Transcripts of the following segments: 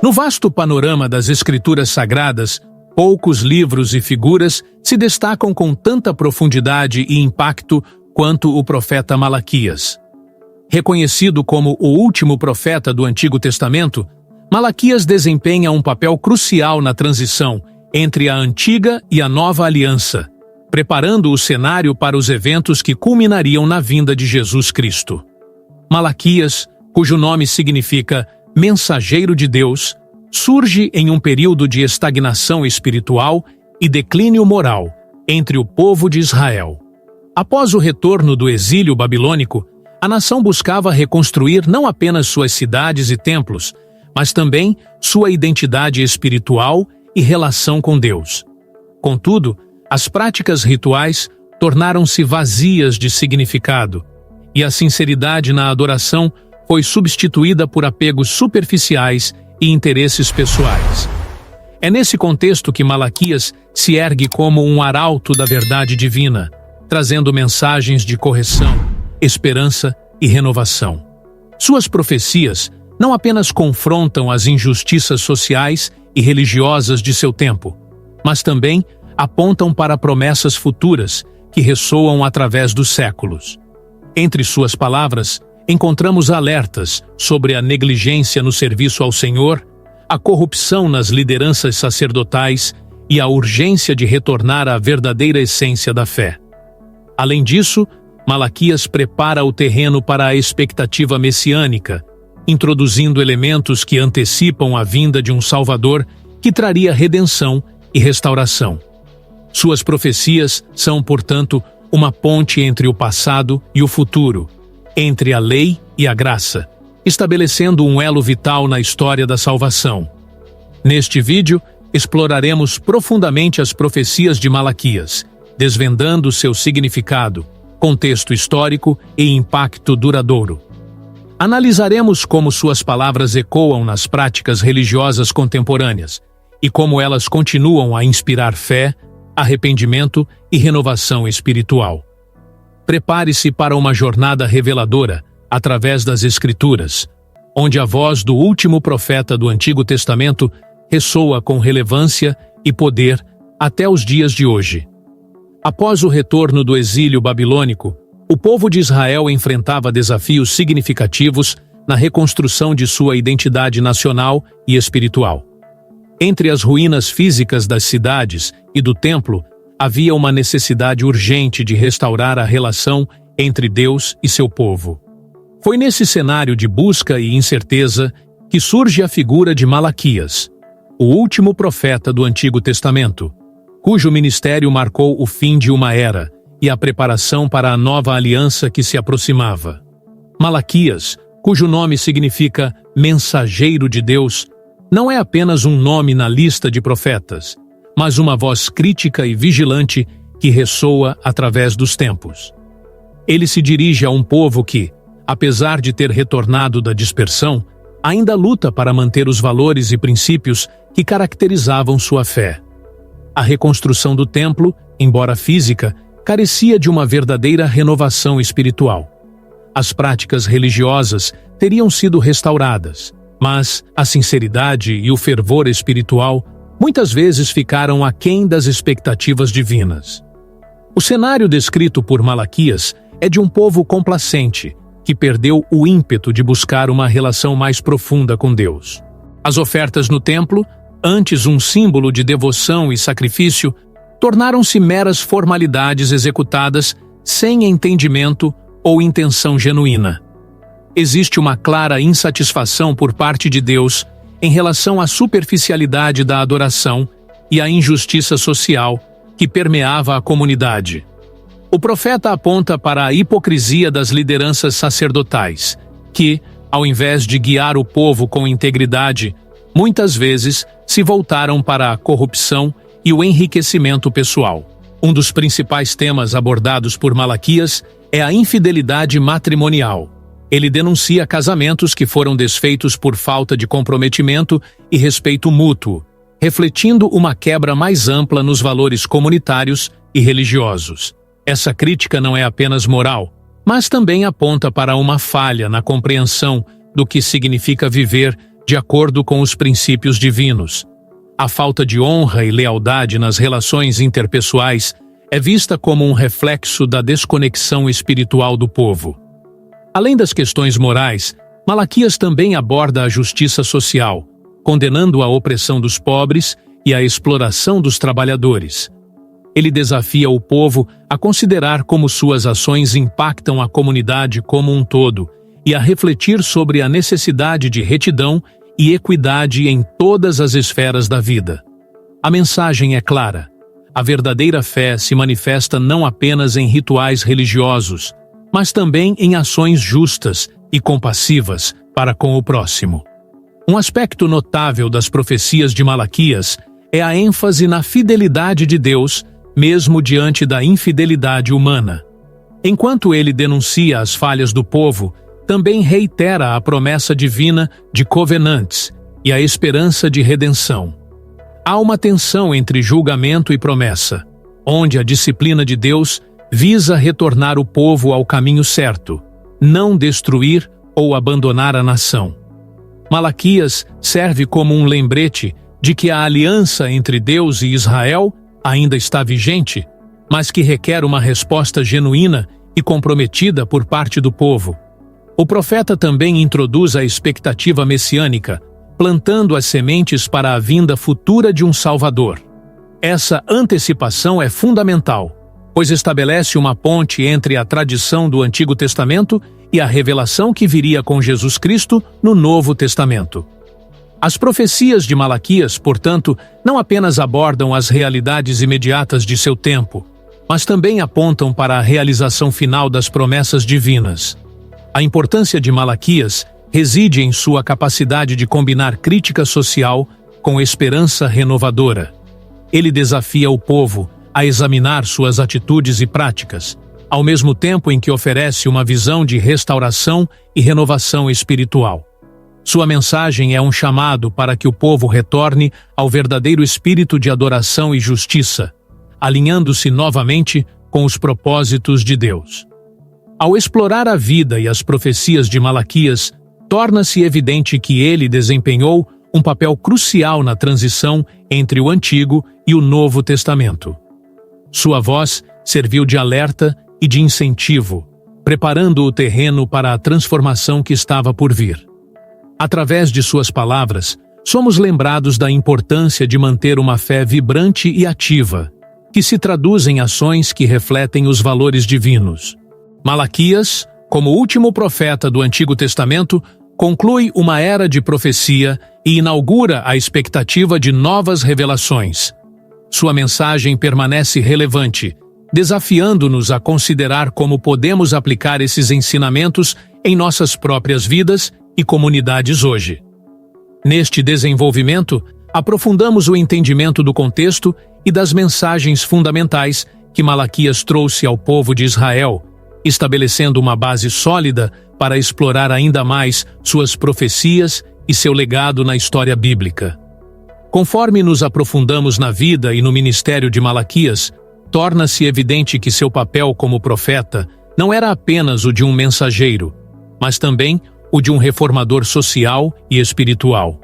No vasto panorama das Escrituras Sagradas, poucos livros e figuras se destacam com tanta profundidade e impacto quanto o profeta Malaquias. Reconhecido como o último profeta do Antigo Testamento, Malaquias desempenha um papel crucial na transição entre a antiga e a nova aliança, preparando o cenário para os eventos que culminariam na vinda de Jesus Cristo. Malaquias, cujo nome significa mensageiro de Deus, surge em um período de estagnação espiritual e declínio moral entre o povo de Israel. Após o retorno do exílio babilônico, a nação buscava reconstruir não apenas suas cidades e templos, mas também sua identidade espiritual e relação com Deus. Contudo, as práticas rituais tornaram-se vazias de significado, e a sinceridade na adoração foi substituída por apegos superficiais e interesses pessoais. É nesse contexto que Malaquias se ergue como um arauto da verdade divina, trazendo mensagens de correção, esperança e renovação. Suas profecias não apenas confrontam as injustiças sociais e religiosas de seu tempo, mas também apontam para promessas futuras que ressoam através dos séculos. Entre suas palavras, encontramos alertas sobre a negligência no serviço ao Senhor, a corrupção nas lideranças sacerdotais e a urgência de retornar à verdadeira essência da fé. Além disso, Malaquias prepara o terreno para a expectativa messiânica, introduzindo elementos que antecipam a vinda de um Salvador que traria redenção e restauração. Suas profecias são, portanto, uma ponte entre o passado e o futuro, entre a lei e a graça, estabelecendo um elo vital na história da salvação. Neste vídeo, exploraremos profundamente as profecias de Malaquias, desvendando seu significado, contexto histórico e impacto duradouro. Analisaremos como suas palavras ecoam nas práticas religiosas contemporâneas e como elas continuam a inspirar fé, arrependimento e renovação espiritual. Prepare-se para uma jornada reveladora através das Escrituras, onde a voz do último profeta do Antigo Testamento ressoa com relevância e poder até os dias de hoje. Após o retorno do exílio babilônico, o povo de Israel enfrentava desafios significativos na reconstrução de sua identidade nacional e espiritual. Entre as ruínas físicas das cidades e do templo, havia uma necessidade urgente de restaurar a relação entre Deus e seu povo. Foi nesse cenário de busca e incerteza que surge a figura de Malaquias, o último profeta do Antigo Testamento, cujo ministério marcou o fim de uma era e a preparação para a nova aliança que se aproximava. Malaquias, cujo nome significa mensageiro de Deus, não é apenas um nome na lista de profetas, mas uma voz crítica e vigilante que ressoa através dos tempos. Ele se dirige a um povo que, apesar de ter retornado da dispersão, ainda luta para manter os valores e princípios que caracterizavam sua fé. A reconstrução do templo, embora física, carecia de uma verdadeira renovação espiritual. As práticas religiosas teriam sido restauradas, mas a sinceridade e o fervor espiritual muitas vezes ficaram aquém das expectativas divinas. O cenário descrito por Malaquias é de um povo complacente, que perdeu o ímpeto de buscar uma relação mais profunda com Deus. As ofertas no templo, antes um símbolo de devoção e sacrifício, tornaram-se meras formalidades executadas sem entendimento ou intenção genuína. Existe uma clara insatisfação por parte de Deus em relação à superficialidade da adoração e à injustiça social que permeava a comunidade. O profeta aponta para a hipocrisia das lideranças sacerdotais, que, ao invés de guiar o povo com integridade, muitas vezes se voltaram para a corrupção e o enriquecimento pessoal. Um dos principais temas abordados por Malaquias é a infidelidade matrimonial. Ele denuncia casamentos que foram desfeitos por falta de comprometimento e respeito mútuo, refletindo uma quebra mais ampla nos valores comunitários e religiosos. Essa crítica não é apenas moral, mas também aponta para uma falha na compreensão do que significa viver de acordo com os princípios divinos. A falta de honra e lealdade nas relações interpessoais é vista como um reflexo da desconexão espiritual do povo. Além das questões morais, Malaquias também aborda a justiça social, condenando a opressão dos pobres e a exploração dos trabalhadores. Ele desafia o povo a considerar como suas ações impactam a comunidade como um todo e a refletir sobre a necessidade de retidão e equidade em todas as esferas da vida. A mensagem é clara. A verdadeira fé se manifesta não apenas em rituais religiosos, mas também em ações justas e compassivas para com o próximo. Um aspecto notável das profecias de Malaquias é a ênfase na fidelidade de Deus, mesmo diante da infidelidade humana. Enquanto ele denuncia as falhas do povo, também reitera a promessa divina de covenantes e a esperança de redenção. Há uma tensão entre julgamento e promessa, onde a disciplina de Deus visa retornar o povo ao caminho certo, não destruir ou abandonar a nação. Malaquias serve como um lembrete de que a aliança entre Deus e Israel ainda está vigente, mas que requer uma resposta genuína e comprometida por parte do povo. O profeta também introduz a expectativa messiânica, plantando as sementes para a vinda futura de um Salvador. Essa antecipação é fundamental, pois estabelece uma ponte entre a tradição do Antigo Testamento e a revelação que viria com Jesus Cristo no Novo Testamento. As profecias de Malaquias, portanto, não apenas abordam as realidades imediatas de seu tempo, mas também apontam para a realização final das promessas divinas. A importância de Malaquias reside em sua capacidade de combinar crítica social com esperança renovadora. Ele desafia o povo a examinar suas atitudes e práticas, ao mesmo tempo em que oferece uma visão de restauração e renovação espiritual. Sua mensagem é um chamado para que o povo retorne ao verdadeiro espírito de adoração e justiça, alinhando-se novamente com os propósitos de Deus. Ao explorar a vida e as profecias de Malaquias, torna-se evidente que ele desempenhou um papel crucial na transição entre o Antigo e o Novo Testamento. Sua voz serviu de alerta e de incentivo, preparando o terreno para a transformação que estava por vir. Através de suas palavras, somos lembrados da importância de manter uma fé vibrante e ativa, que se traduz em ações que refletem os valores divinos. Malaquias, como último profeta do Antigo Testamento, conclui uma era de profecia e inaugura a expectativa de novas revelações. Sua mensagem permanece relevante, desafiando-nos a considerar como podemos aplicar esses ensinamentos em nossas próprias vidas e comunidades hoje. Neste desenvolvimento, aprofundamos o entendimento do contexto e das mensagens fundamentais que Malaquias trouxe ao povo de Israel, estabelecendo uma base sólida para explorar ainda mais suas profecias e seu legado na história bíblica. Conforme nos aprofundamos na vida e no ministério de Malaquias, torna-se evidente que seu papel como profeta não era apenas o de um mensageiro, mas também o de um reformador social e espiritual.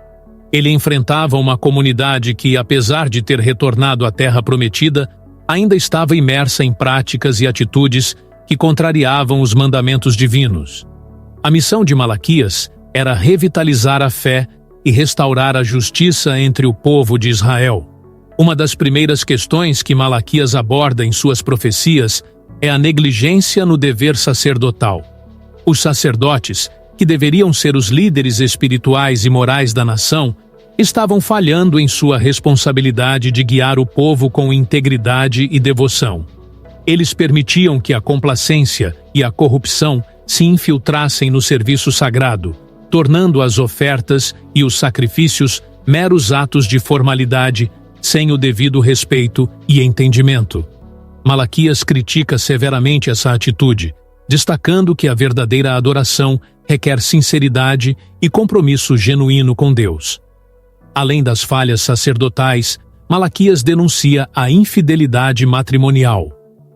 Ele enfrentava uma comunidade que, apesar de ter retornado à Terra Prometida, ainda estava imersa em práticas e atitudes que contrariavam os mandamentos divinos. A missão de Malaquias era revitalizar a fé e restaurar a justiça entre o povo de Israel. Uma das primeiras questões que Malaquias aborda em suas profecias é a negligência no dever sacerdotal. Os sacerdotes, que deveriam ser os líderes espirituais e morais da nação, estavam falhando em sua responsabilidade de guiar o povo com integridade e devoção. Eles permitiam que a complacência e a corrupção se infiltrassem no serviço sagrado, tornando as ofertas e os sacrifícios meros atos de formalidade, sem o devido respeito e entendimento. Malaquias critica severamente essa atitude, destacando que a verdadeira adoração requer sinceridade e compromisso genuíno com Deus. Além das falhas sacerdotais, Malaquias denuncia a infidelidade matrimonial,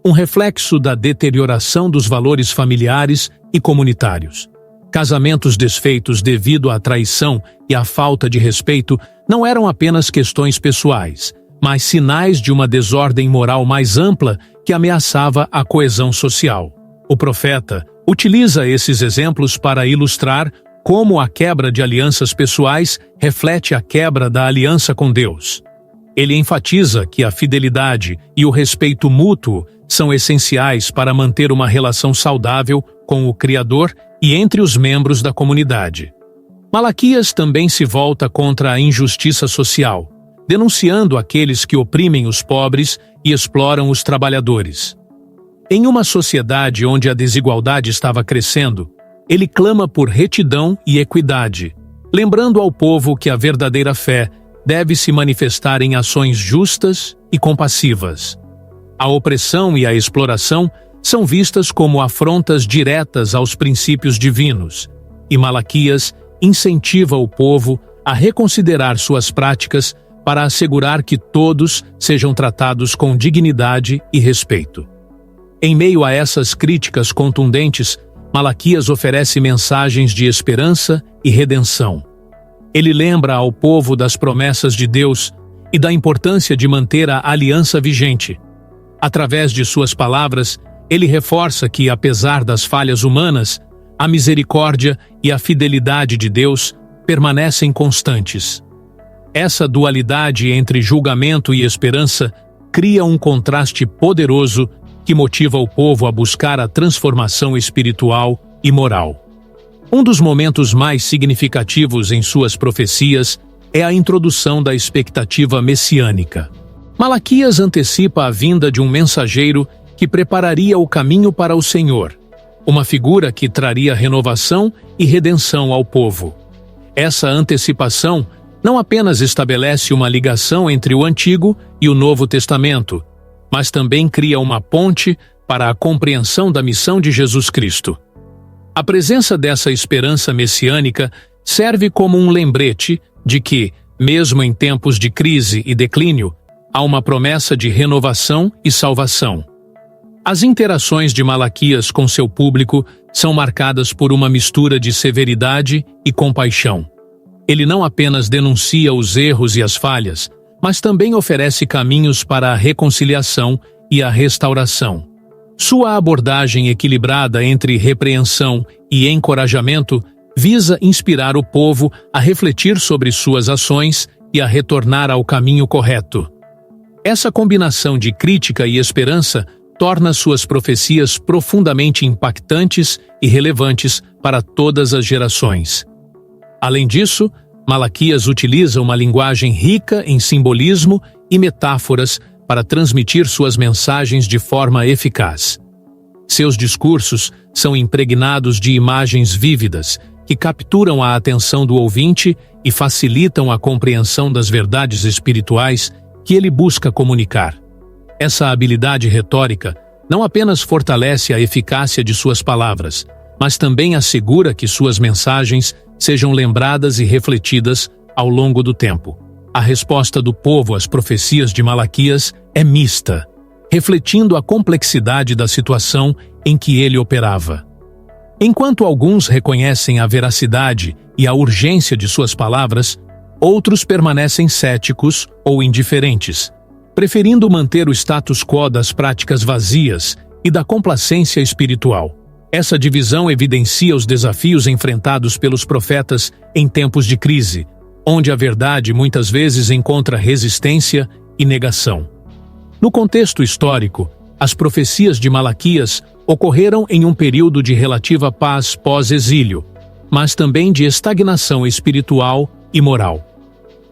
um reflexo da deterioração dos valores familiares e comunitários. Casamentos desfeitos devido à traição e à falta de respeito não eram apenas questões pessoais, mas sinais de uma desordem moral mais ampla que ameaçava a coesão social. O profeta utiliza esses exemplos para ilustrar como a quebra de alianças pessoais reflete a quebra da aliança com Deus. Ele enfatiza que a fidelidade e o respeito mútuo são essenciais para manter uma relação saudável com o Criador e entre os membros da comunidade. Malaquias também se volta contra a injustiça social, denunciando aqueles que oprimem os pobres e exploram os trabalhadores. Em uma sociedade onde a desigualdade estava crescendo, ele clama por retidão e equidade, lembrando ao povo que a verdadeira fé deve se manifestar em ações justas e compassivas. A opressão e a exploração são vistas como afrontas diretas aos princípios divinos, e Malaquias incentiva o povo a reconsiderar suas práticas para assegurar que todos sejam tratados com dignidade e respeito. Em meio a essas críticas contundentes, Malaquias oferece mensagens de esperança e redenção. Ele lembra ao povo das promessas de Deus e da importância de manter a aliança vigente. Através de suas palavras, ele reforça que, apesar das falhas humanas, a misericórdia e a fidelidade de Deus permanecem constantes. Essa dualidade entre julgamento e esperança cria um contraste poderoso que motiva o povo a buscar a transformação espiritual e moral. Um dos momentos mais significativos em suas profecias é a introdução da expectativa messiânica. Malaquias antecipa a vinda de um mensageiro que prepararia o caminho para o Senhor, uma figura que traria renovação e redenção ao povo. Essa antecipação não apenas estabelece uma ligação entre o Antigo e o Novo Testamento, mas também cria uma ponte para a compreensão da missão de Jesus Cristo. A presença dessa esperança messiânica serve como um lembrete de que, mesmo em tempos de crise e declínio, há uma promessa de renovação e salvação. As interações de Malaquias com seu público são marcadas por uma mistura de severidade e compaixão. Ele não apenas denuncia os erros e as falhas, mas também oferece caminhos para a reconciliação e a restauração. Sua abordagem equilibrada entre repreensão e encorajamento visa inspirar o povo a refletir sobre suas ações e a retornar ao caminho correto. Essa combinação de crítica e esperança torna suas profecias profundamente impactantes e relevantes para todas as gerações. Além disso, Malaquias utiliza uma linguagem rica em simbolismo e metáforas para transmitir suas mensagens de forma eficaz. Seus discursos são impregnados de imagens vívidas que capturam a atenção do ouvinte e facilitam a compreensão das verdades espirituais que ele busca comunicar. Essa habilidade retórica não apenas fortalece a eficácia de suas palavras, mas também assegura que suas mensagens sejam lembradas e refletidas ao longo do tempo. A resposta do povo às profecias de Malaquias é mista, refletindo a complexidade da situação em que ele operava. Enquanto alguns reconhecem a veracidade e a urgência de suas palavras, outros permanecem céticos ou indiferentes, preferindo manter o status quo das práticas vazias e da complacência espiritual. Essa divisão evidencia os desafios enfrentados pelos profetas em tempos de crise, onde a verdade muitas vezes encontra resistência e negação. No contexto histórico, as profecias de Malaquias ocorreram em um período de relativa paz pós-exílio, mas também de estagnação espiritual e moral.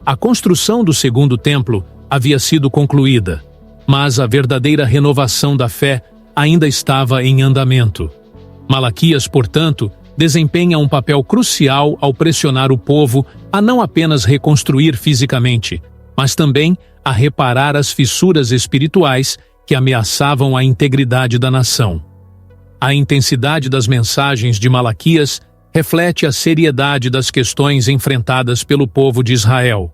A construção do segundo templo havia sido concluída, mas a verdadeira renovação da fé ainda estava em andamento. Malaquias, portanto, desempenha um papel crucial ao pressionar o povo a não apenas reconstruir fisicamente, mas também a reparar as fissuras espirituais que ameaçavam a integridade da nação. A intensidade das mensagens de Malaquias reflete a seriedade das questões enfrentadas pelo povo de Israel.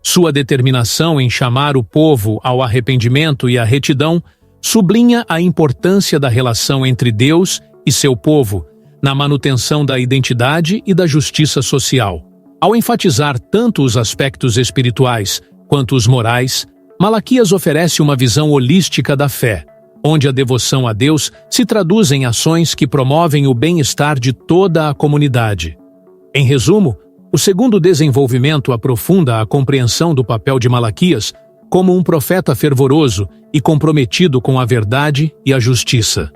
Sua determinação em chamar o povo ao arrependimento e à retidão sublinha a importância da relação entre Deus e seu povo, na manutenção da identidade e da justiça social. Ao enfatizar tanto os aspectos espirituais quanto os morais, Malaquias oferece uma visão holística da fé, onde a devoção a Deus se traduz em ações que promovem o bem-estar de toda a comunidade. Em resumo, o segundo desenvolvimento aprofunda a compreensão do papel de Malaquias como um profeta fervoroso e comprometido com a verdade e a justiça.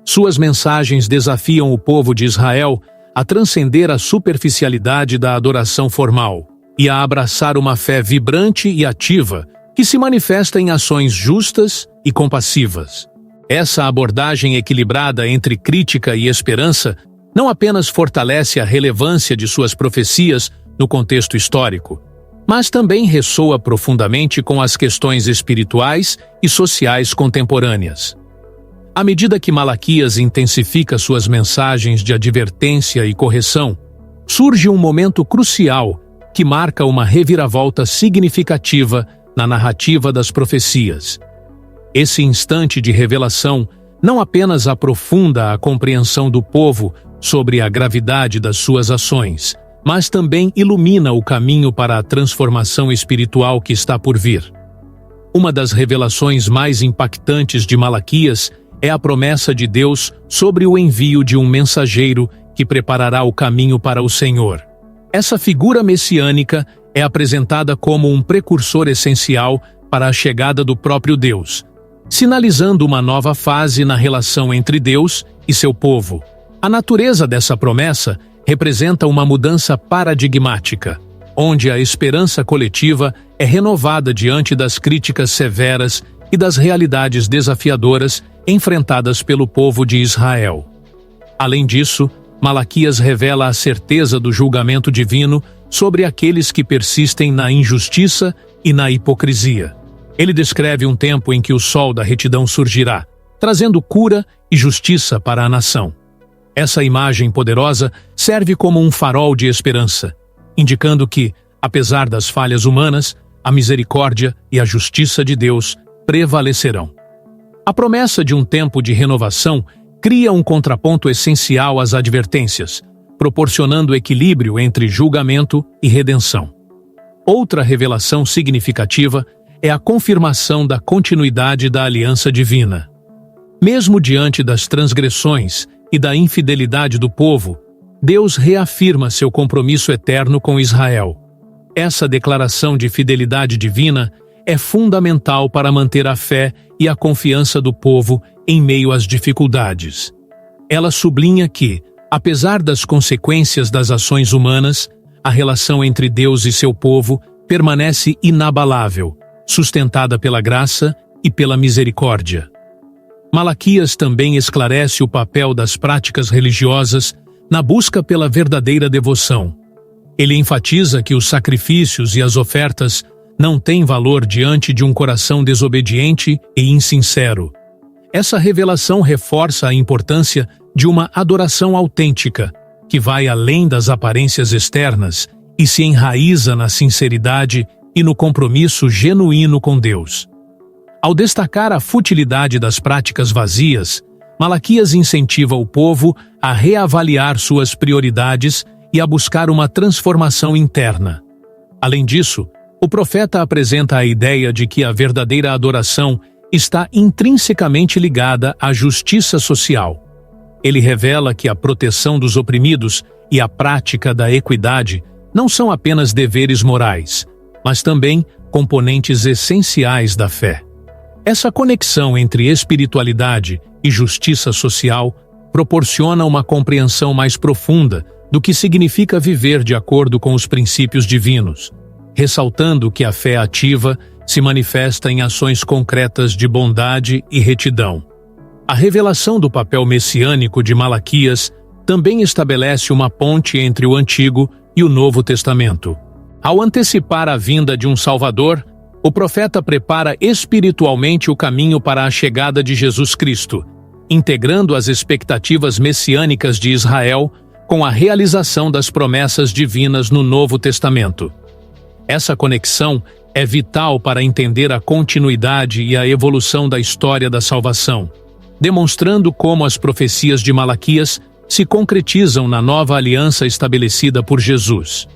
Suas mensagens desafiam o povo de Israel a transcender a superficialidade da adoração formal e a abraçar uma fé vibrante e ativa que se manifesta em ações justas e compassivas. Essa abordagem equilibrada entre crítica e esperança não apenas fortalece a relevância de suas profecias no contexto histórico, mas também ressoa profundamente com as questões espirituais e sociais contemporâneas. À medida que Malaquias intensifica suas mensagens de advertência e correção, surge um momento crucial que marca uma reviravolta significativa na narrativa das profecias. Esse instante de revelação não apenas aprofunda a compreensão do povo sobre a gravidade das suas ações, mas também ilumina o caminho para a transformação espiritual que está por vir. Uma das revelações mais impactantes de Malaquias é a promessa de Deus sobre o envio de um mensageiro que preparará o caminho para o Senhor. Essa figura messiânica é apresentada como um precursor essencial para a chegada do próprio Deus, sinalizando uma nova fase na relação entre Deus e seu povo. A natureza dessa promessa representa uma mudança paradigmática, onde a esperança coletiva é renovada diante das críticas severas e das realidades desafiadoras enfrentadas pelo povo de Israel. Além disso, Malaquias revela a certeza do julgamento divino sobre aqueles que persistem na injustiça e na hipocrisia. Ele descreve um tempo em que o sol da retidão surgirá, trazendo cura e justiça para a nação. Essa imagem poderosa serve como um farol de esperança, indicando que, apesar das falhas humanas, a misericórdia e a justiça de Deus prevalecerão. A promessa de um tempo de renovação cria um contraponto essencial às advertências, proporcionando equilíbrio entre julgamento e redenção. Outra revelação significativa é a confirmação da continuidade da aliança divina. Mesmo diante das transgressões e da infidelidade do povo, Deus reafirma seu compromisso eterno com Israel. Essa declaração de fidelidade divina é fundamental para manter a fé e a confiança do povo em meio às dificuldades. Ela sublinha que, apesar das consequências das ações humanas, a relação entre Deus e seu povo permanece inabalável, sustentada pela graça e pela misericórdia. Malaquias também esclarece o papel das práticas religiosas na busca pela verdadeira devoção. Ele enfatiza que os sacrifícios e as ofertas não têm valor diante de um coração desobediente e insincero. Essa revelação reforça a importância de uma adoração autêntica, que vai além das aparências externas e se enraiza na sinceridade e no compromisso genuíno com Deus. Ao destacar a futilidade das práticas vazias, Malaquias incentiva o povo a reavaliar suas prioridades e a buscar uma transformação interna. Além disso, o profeta apresenta a ideia de que a verdadeira adoração está intrinsecamente ligada à justiça social. Ele revela que a proteção dos oprimidos e a prática da equidade não são apenas deveres morais, mas também componentes essenciais da fé. Essa conexão entre espiritualidade e justiça social proporciona uma compreensão mais profunda do que significa viver de acordo com os princípios divinos, ressaltando que a fé ativa se manifesta em ações concretas de bondade e retidão. A revelação do papel messiânico de Malaquias também estabelece uma ponte entre o Antigo e o Novo Testamento. Ao antecipar a vinda de um Salvador, o profeta prepara espiritualmente o caminho para a chegada de Jesus Cristo, integrando as expectativas messiânicas de Israel com a realização das promessas divinas no Novo Testamento. Essa conexão é vital para entender a continuidade e a evolução da história da salvação, demonstrando como as profecias de Malaquias se concretizam na nova aliança estabelecida por Jesus.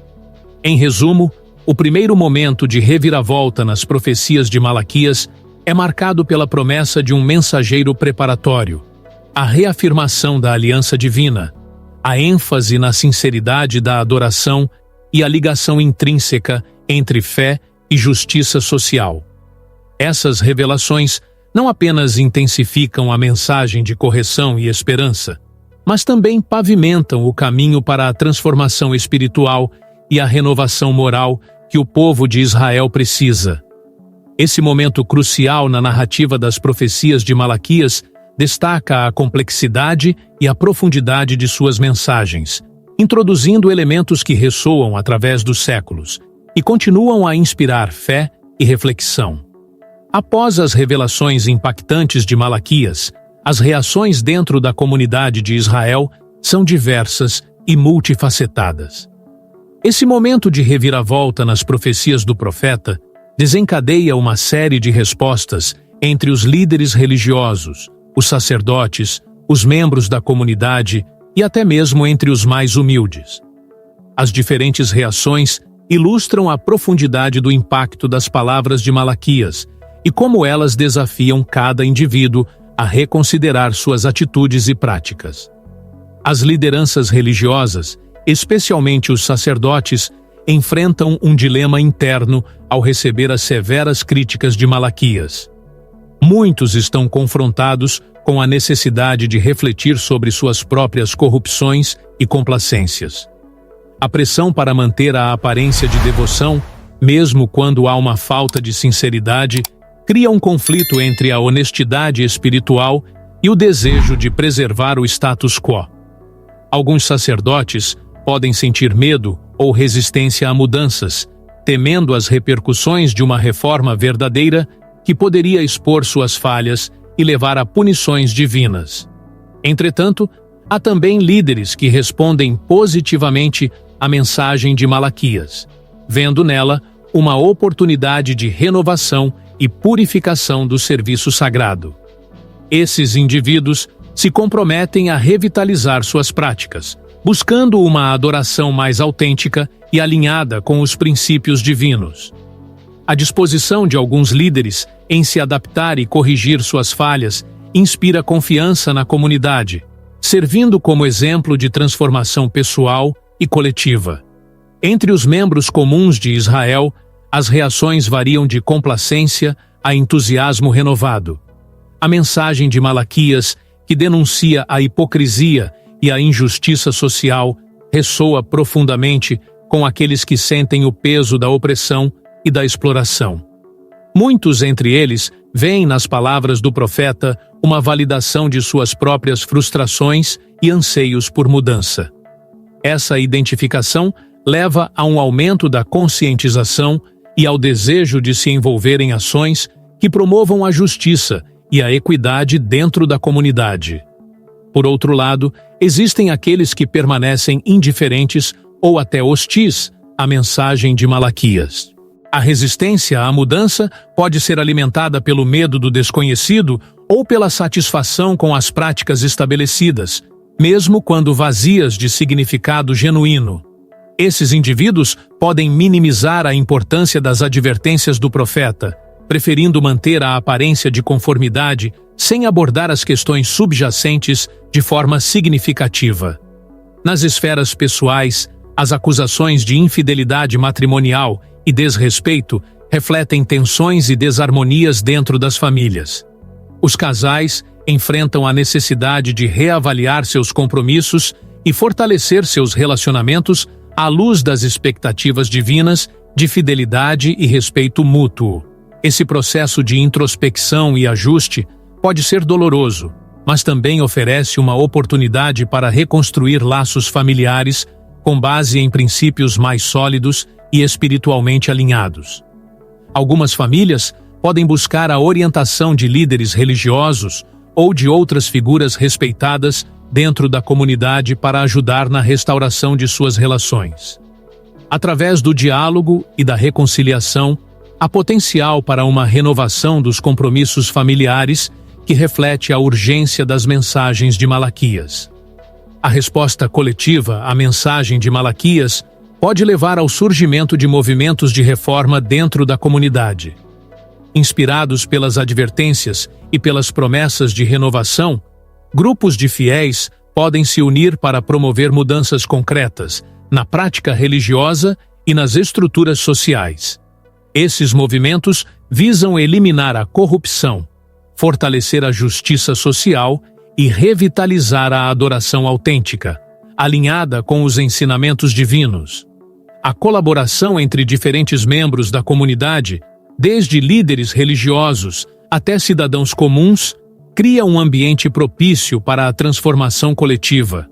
Em resumo, o primeiro momento de reviravolta nas profecias de Malaquias é marcado pela promessa de um mensageiro preparatório, a reafirmação da aliança divina, a ênfase na sinceridade da adoração e a ligação intrínseca entre fé e justiça social. Essas revelações não apenas intensificam a mensagem de correção e esperança, mas também pavimentam o caminho para a transformação espiritual e a renovação moral que o povo de Israel precisa. Esse momento crucial na narrativa das profecias de Malaquias destaca a complexidade e a profundidade de suas mensagens, introduzindo elementos que ressoam através dos séculos e continuam a inspirar fé e reflexão. Após as revelações impactantes de Malaquias, as reações dentro da comunidade de Israel são diversas e multifacetadas. Esse momento de reviravolta nas profecias do profeta desencadeia uma série de respostas entre os líderes religiosos, os sacerdotes, os membros da comunidade e até mesmo entre os mais humildes. As diferentes reações ilustram a profundidade do impacto das palavras de Malaquias e como elas desafiam cada indivíduo a reconsiderar suas atitudes e práticas. As lideranças religiosas, especialmente os sacerdotes, enfrentam um dilema interno ao receber as severas críticas de Malaquias. Muitos estão confrontados com a necessidade de refletir sobre suas próprias corrupções e complacências. A pressão para manter a aparência de devoção, mesmo quando há uma falta de sinceridade, cria um conflito entre a honestidade espiritual e o desejo de preservar o status quo. Alguns sacerdotes podem sentir medo ou resistência a mudanças, temendo as repercussões de uma reforma verdadeira que poderia expor suas falhas e levar a punições divinas. Entretanto, há também líderes que respondem positivamente à mensagem de Malaquias, vendo nela uma oportunidade de renovação e purificação do serviço sagrado. Esses indivíduos se comprometem a revitalizar suas práticas, buscando uma adoração mais autêntica e alinhada com os princípios divinos. A disposição de alguns líderes em se adaptar e corrigir suas falhas inspira confiança na comunidade, servindo como exemplo de transformação pessoal e coletiva. Entre os membros comuns de Israel, as reações variam de complacência a entusiasmo renovado. A mensagem de Malaquias, que denuncia a hipocrisia e a injustiça social, ressoa profundamente com aqueles que sentem o peso da opressão e da exploração. Muitos entre eles veem nas palavras do profeta uma validação de suas próprias frustrações e anseios por mudança. Essa identificação leva a um aumento da conscientização e ao desejo de se envolver em ações que promovam a justiça e a equidade dentro da comunidade. Por outro lado, existem aqueles que permanecem indiferentes ou até hostis à mensagem de Malaquias. A resistência à mudança pode ser alimentada pelo medo do desconhecido ou pela satisfação com as práticas estabelecidas, mesmo quando vazias de significado genuíno. Esses indivíduos podem minimizar a importância das advertências do profeta, preferindo manter a aparência de conformidade sem abordar as questões subjacentes de forma significativa. Nas esferas pessoais, as acusações de infidelidade matrimonial e desrespeito refletem tensões e desarmonias dentro das famílias. Os casais enfrentam a necessidade de reavaliar seus compromissos e fortalecer seus relacionamentos à luz das expectativas divinas de fidelidade e respeito mútuo. Esse processo de introspecção e ajuste pode ser doloroso, mas também oferece uma oportunidade para reconstruir laços familiares com base em princípios mais sólidos e espiritualmente alinhados. Algumas famílias podem buscar a orientação de líderes religiosos ou de outras figuras respeitadas dentro da comunidade para ajudar na restauração de suas relações. Através do diálogo e da reconciliação, há potencial para uma renovação dos compromissos familiares que reflete a urgência das mensagens de Malaquias. A resposta coletiva à mensagem de Malaquias pode levar ao surgimento de movimentos de reforma dentro da comunidade. Inspirados pelas advertências e pelas promessas de renovação, grupos de fiéis podem se unir para promover mudanças concretas na prática religiosa e nas estruturas sociais. Esses movimentos visam eliminar a corrupção, fortalecer a justiça social e revitalizar a adoração autêntica, alinhada com os ensinamentos divinos. A colaboração entre diferentes membros da comunidade, desde líderes religiosos até cidadãos comuns, cria um ambiente propício para a transformação coletiva.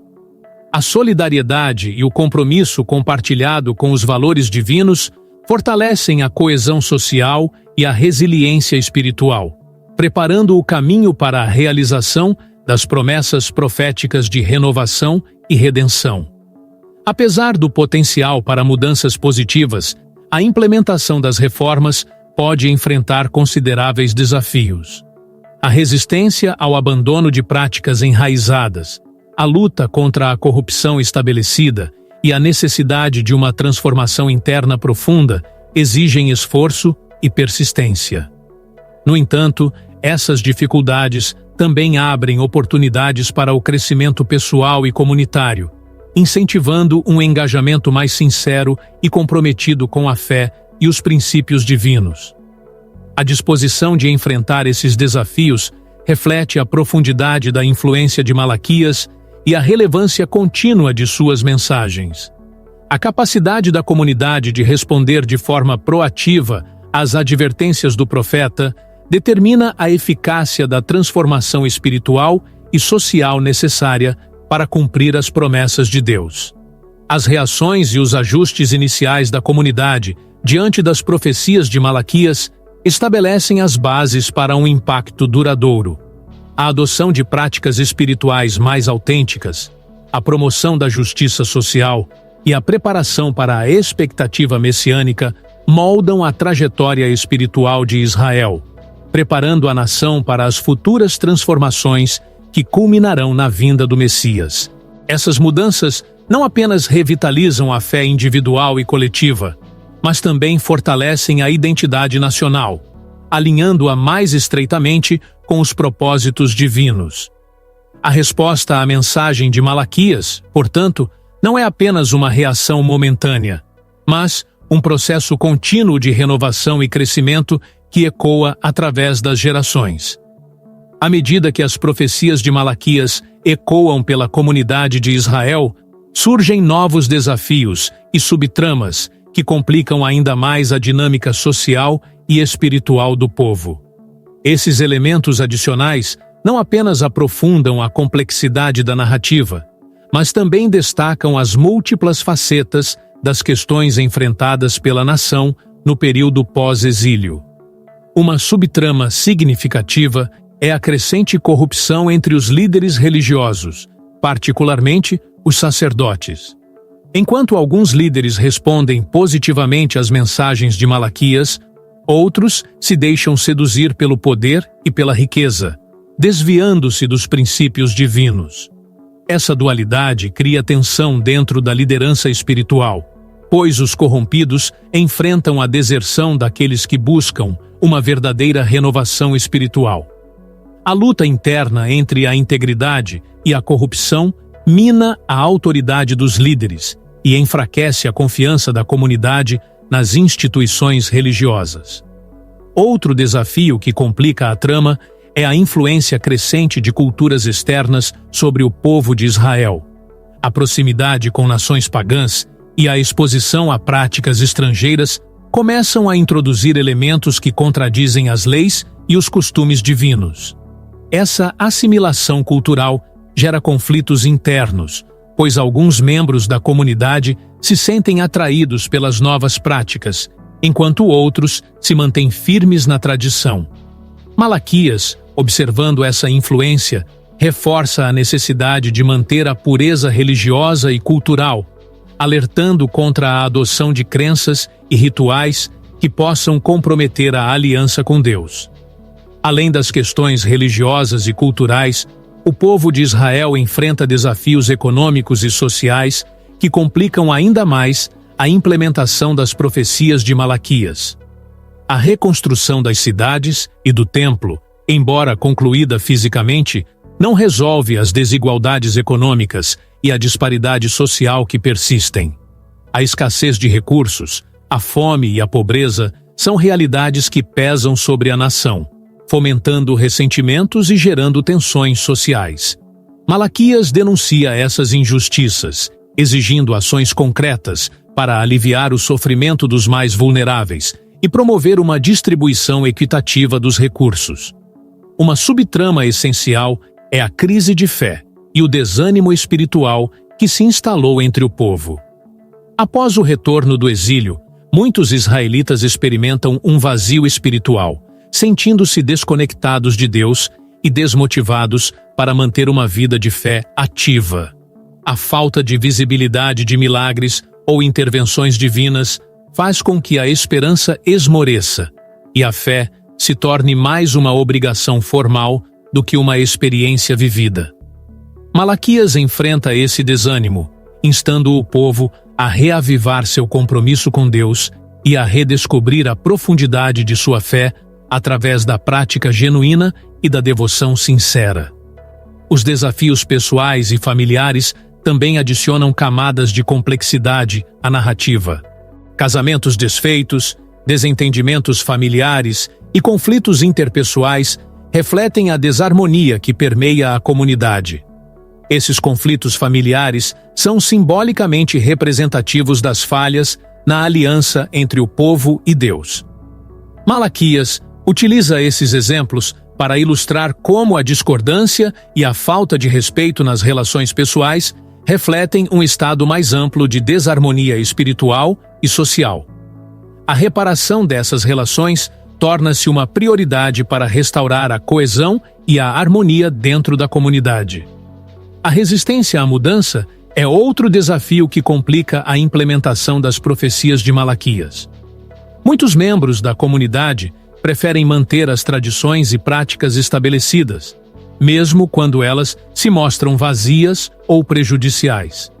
A solidariedade e o compromisso compartilhado com os valores divinos fortalecem a coesão social e a resiliência espiritual, preparando o caminho para a realização das promessas proféticas de renovação e redenção. Apesar do potencial para mudanças positivas, a implementação das reformas pode enfrentar consideráveis desafios. A resistência ao abandono de práticas enraizadas, a luta contra a corrupção estabelecida e a necessidade de uma transformação interna profunda exigem esforço e persistência. No entanto, essas dificuldades também abrem oportunidades para o crescimento pessoal e comunitário, incentivando um engajamento mais sincero e comprometido com a fé e os princípios divinos. A disposição de enfrentar esses desafios reflete a profundidade da influência de Malaquias e a relevância contínua de suas mensagens. A capacidade da comunidade de responder de forma proativa às advertências do profeta determina a eficácia da transformação espiritual e social necessária para cumprir as promessas de Deus. As reações e os ajustes iniciais da comunidade diante das profecias de Malaquias estabelecem as bases para um impacto duradouro. A adoção de práticas espirituais mais autênticas, a promoção da justiça social e a preparação para a expectativa messiânica moldam a trajetória espiritual de Israel, preparando a nação para as futuras transformações que culminarão na vinda do Messias. Essas mudanças não apenas revitalizam a fé individual e coletiva, mas também fortalecem a identidade nacional, alinhando-a mais estreitamente com os propósitos divinos. A resposta à mensagem de Malaquias, portanto, não é apenas uma reação momentânea, mas um processo contínuo de renovação e crescimento que ecoa através das gerações. À medida que as profecias de Malaquias ecoam pela comunidade de Israel, surgem novos desafios e subtramas que complicam ainda mais a dinâmica social e espiritual do povo. Esses elementos adicionais não apenas aprofundam a complexidade da narrativa, mas também destacam as múltiplas facetas das questões enfrentadas pela nação no período pós-exílio. Uma subtrama significativa é a crescente corrupção entre os líderes religiosos, particularmente os sacerdotes. Enquanto alguns líderes respondem positivamente às mensagens de Malaquias, outros se deixam seduzir pelo poder e pela riqueza, desviando-se dos princípios divinos. Essa dualidade cria tensão dentro da liderança espiritual, pois os corrompidos enfrentam a deserção daqueles que buscam uma verdadeira renovação espiritual. A luta interna entre a integridade e a corrupção mina a autoridade dos líderes e enfraquece a confiança da comunidade nas instituições religiosas. Outro desafio que complica a trama é a influência crescente de culturas externas sobre o povo de Israel. A proximidade com nações pagãs e a exposição a práticas estrangeiras começam a introduzir elementos que contradizem as leis e os costumes divinos. Essa assimilação cultural gera conflitos internos, pois alguns membros da comunidade se sentem atraídos pelas novas práticas, enquanto outros se mantêm firmes na tradição. Malaquias, observando essa influência, reforça a necessidade de manter a pureza religiosa e cultural, alertando contra a adoção de crenças e rituais que possam comprometer a aliança com Deus. Além das questões religiosas e culturais, o povo de Israel enfrenta desafios econômicos e sociais que complicam ainda mais a implementação das profecias de Malaquias. A reconstrução das cidades e do templo, embora concluída fisicamente, não resolve as desigualdades econômicas e a disparidade social que persistem. A escassez de recursos, a fome e a pobreza são realidades que pesam sobre a nação, fomentando ressentimentos e gerando tensões sociais. Malaquias denuncia essas injustiças, exigindo ações concretas para aliviar o sofrimento dos mais vulneráveis e promover uma distribuição equitativa dos recursos. Uma subtrama essencial é a crise de fé e o desânimo espiritual que se instalou entre o povo. Após o retorno do exílio, muitos israelitas experimentam um vazio espiritual, sentindo-se desconectados de Deus e desmotivados para manter uma vida de fé ativa. A falta de visibilidade de milagres ou intervenções divinas faz com que a esperança esmoreça e a fé se torne mais uma obrigação formal do que uma experiência vivida. Malaquias enfrenta esse desânimo, instando o povo a reavivar seu compromisso com Deus e a redescobrir a profundidade de sua fé através da prática genuína e da devoção sincera. Os desafios pessoais e familiares também adicionam camadas de complexidade à narrativa. Casamentos desfeitos, desentendimentos familiares e conflitos interpessoais refletem a desarmonia que permeia a comunidade. Esses conflitos familiares são simbolicamente representativos das falhas na aliança entre o povo e Deus. Malaquias utiliza esses exemplos para ilustrar como a discordância e a falta de respeito nas relações pessoais refletem um estado mais amplo de desarmonia espiritual e social. A reparação dessas relações torna-se uma prioridade para restaurar a coesão e a harmonia dentro da comunidade. A resistência à mudança é outro desafio que complica a implementação das profecias de Malaquias. Muitos membros da comunidade preferem manter as tradições e práticas estabelecidas, mesmo quando elas se mostram vazias ou prejudiciais.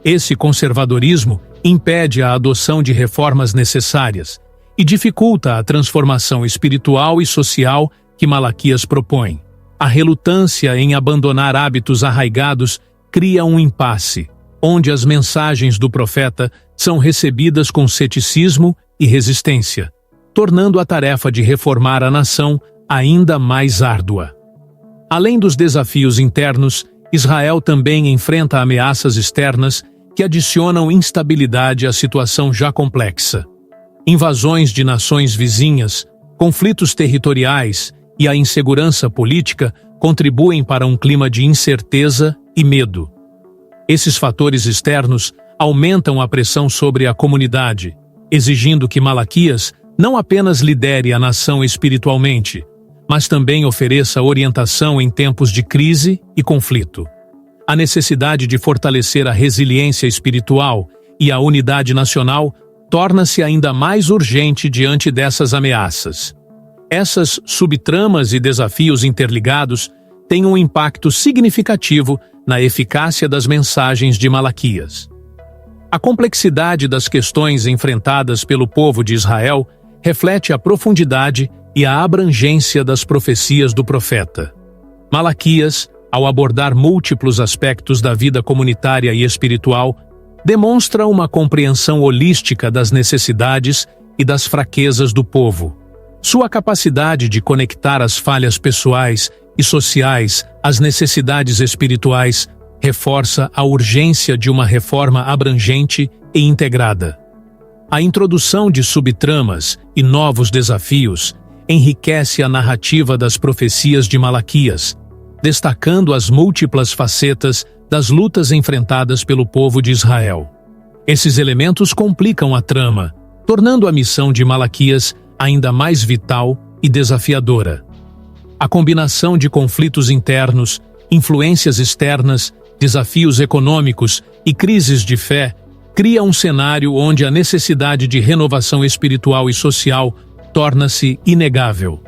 Esse conservadorismo impede a adoção de reformas necessárias e dificulta a transformação espiritual e social que Malaquias propõe. A relutância em abandonar hábitos arraigados cria um impasse, onde as mensagens do profeta são recebidas com ceticismo e resistência, tornando a tarefa de reformar a nação ainda mais árdua. Além dos desafios internos, Israel também enfrenta ameaças externas que adicionam instabilidade à situação já complexa. Invasões de nações vizinhas, conflitos territoriais e a insegurança política contribuem para um clima de incerteza e medo. Esses fatores externos aumentam a pressão sobre a comunidade, exigindo que Malaquias não apenas lidere a nação espiritualmente, mas também ofereça orientação em tempos de crise e conflito. A necessidade de fortalecer a resiliência espiritual e a unidade nacional torna-se ainda mais urgente diante dessas ameaças. Essas subtramas e desafios interligados têm um impacto significativo na eficácia das mensagens de Malaquias. A complexidade das questões enfrentadas pelo povo de Israel reflete a profundidade e a abrangência das profecias do profeta. Malaquias, ao abordar múltiplos aspectos da vida comunitária e espiritual, demonstra uma compreensão holística das necessidades e das fraquezas do povo. Sua capacidade de conectar as falhas pessoais e sociais às necessidades espirituais reforça a urgência de uma reforma abrangente e integrada. A introdução de subtramas e novos desafios enriquece a narrativa das profecias de Malaquias, destacando as múltiplas facetas das lutas enfrentadas pelo povo de Israel. Esses elementos complicam a trama, tornando a missão de Malaquias ainda mais vital e desafiadora. A combinação de conflitos internos, influências externas, desafios econômicos e crises de fé cria um cenário onde a necessidade de renovação espiritual e social torna-se inegável.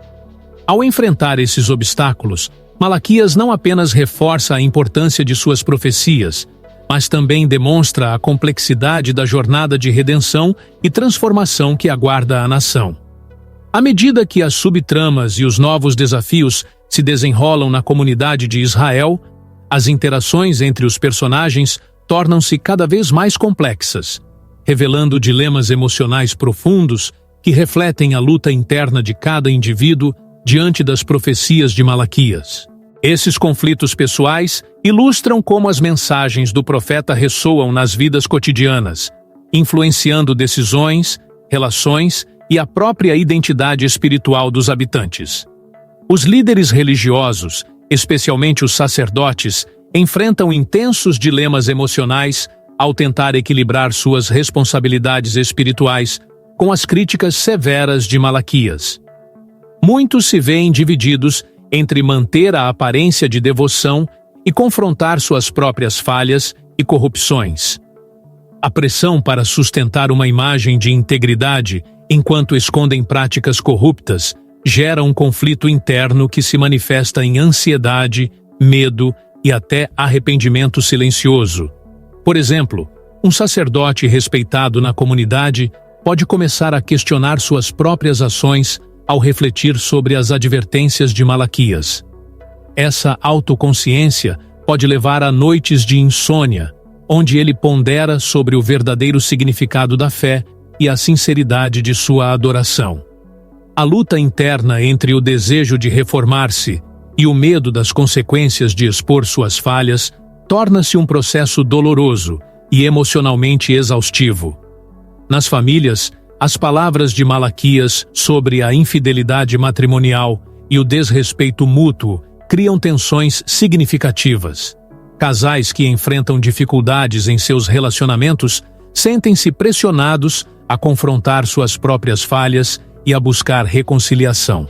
Ao enfrentar esses obstáculos, Malaquias não apenas reforça a importância de suas profecias, mas também demonstra a complexidade da jornada de redenção e transformação que aguarda a nação. À medida que as subtramas e os novos desafios se desenrolam na comunidade de Israel, as interações entre os personagens tornam-se cada vez mais complexas, revelando dilemas emocionais profundos que refletem a luta interna de cada indivíduo diante das profecias de Malaquias. Esses conflitos pessoais ilustram como as mensagens do profeta ressoam nas vidas cotidianas, influenciando decisões, relações e a própria identidade espiritual dos habitantes. Os líderes religiosos, especialmente os sacerdotes, enfrentam intensos dilemas emocionais ao tentar equilibrar suas responsabilidades espirituais com as críticas severas de Malaquias. Muitos se veem divididos entre manter a aparência de devoção e confrontar suas próprias falhas e corrupções. A pressão para sustentar uma imagem de integridade enquanto escondem práticas corruptas gera um conflito interno que se manifesta em ansiedade, medo e até arrependimento silencioso. Por exemplo, um sacerdote respeitado na comunidade pode começar a questionar suas próprias ações ao refletir sobre as advertências de Malaquias. Essa autoconsciência pode levar a noites de insônia, onde ele pondera sobre o verdadeiro significado da fé e a sinceridade de sua adoração. A luta interna entre o desejo de reformar-se e o medo das consequências de expor suas falhas torna-se um processo doloroso e emocionalmente exaustivo. Nas famílias, as palavras de Malaquias sobre a infidelidade matrimonial e o desrespeito mútuo criam tensões significativas. Casais que enfrentam dificuldades em seus relacionamentos sentem-se pressionados a confrontar suas próprias falhas e a buscar reconciliação.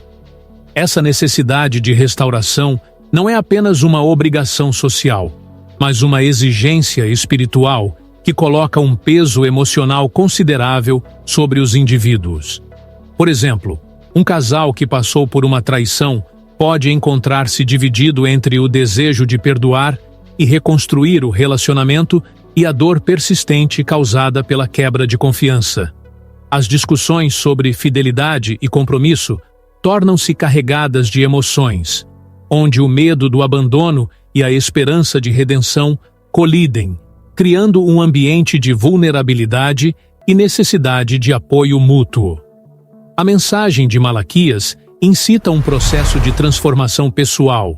Essa necessidade de restauração não é apenas uma obrigação social, mas uma exigência espiritual que coloca um peso emocional considerável sobre os indivíduos. Por exemplo, um casal que passou por uma traição pode encontrar-se dividido entre o desejo de perdoar e reconstruir o relacionamento e a dor persistente causada pela quebra de confiança. As discussões sobre fidelidade e compromisso tornam-se carregadas de emoções, onde o medo do abandono e a esperança de redenção colidem, criando um ambiente de vulnerabilidade e necessidade de apoio mútuo. A mensagem de Malaquias incita um processo de transformação pessoal,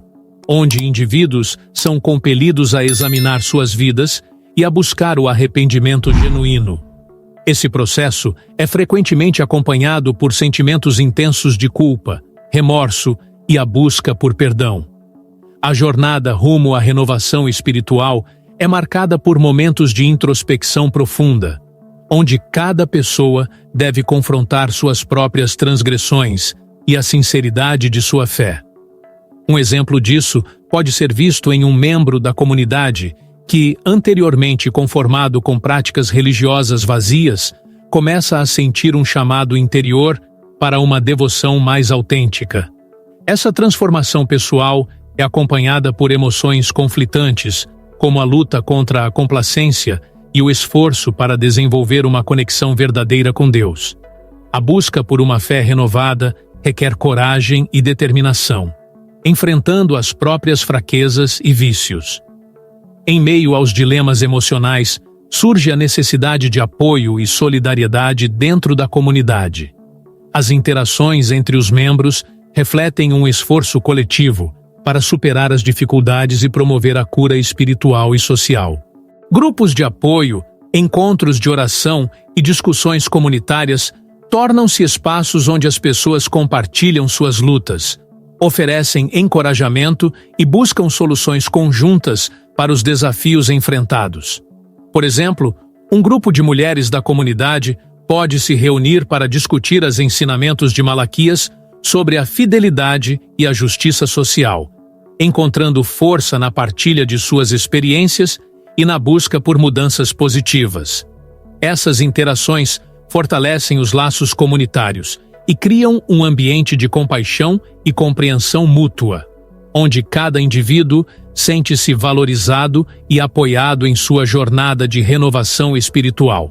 onde indivíduos são compelidos a examinar suas vidas e a buscar o arrependimento genuíno. Esse processo é frequentemente acompanhado por sentimentos intensos de culpa, remorso e a busca por perdão. A jornada rumo à renovação espiritual é marcada por momentos de introspecção profunda, onde cada pessoa deve confrontar suas próprias transgressões e a sinceridade de sua fé. Um exemplo disso pode ser visto em um membro da comunidade que, anteriormente conformado com práticas religiosas vazias, começa a sentir um chamado interior para uma devoção mais autêntica. Essa transformação pessoal é acompanhada por emoções conflitantes, como a luta contra a complacência e o esforço para desenvolver uma conexão verdadeira com Deus. A busca por uma fé renovada requer coragem e determinação, enfrentando as próprias fraquezas e vícios. Em meio aos dilemas emocionais, surge a necessidade de apoio e solidariedade dentro da comunidade. As interações entre os membros refletem um esforço coletivo para superar as dificuldades e promover a cura espiritual e social. Grupos de apoio, encontros de oração e discussões comunitárias tornam-se espaços onde as pessoas compartilham suas lutas, oferecem encorajamento e buscam soluções conjuntas para os desafios enfrentados. Por exemplo, um grupo de mulheres da comunidade pode se reunir para discutir os ensinamentos de Malaquias sobre a fidelidade e a justiça social, encontrando força na partilha de suas experiências e na busca por mudanças positivas. Essas interações fortalecem os laços comunitários e criam um ambiente de compaixão e compreensão mútua, onde cada indivíduo sente-se valorizado e apoiado em sua jornada de renovação espiritual.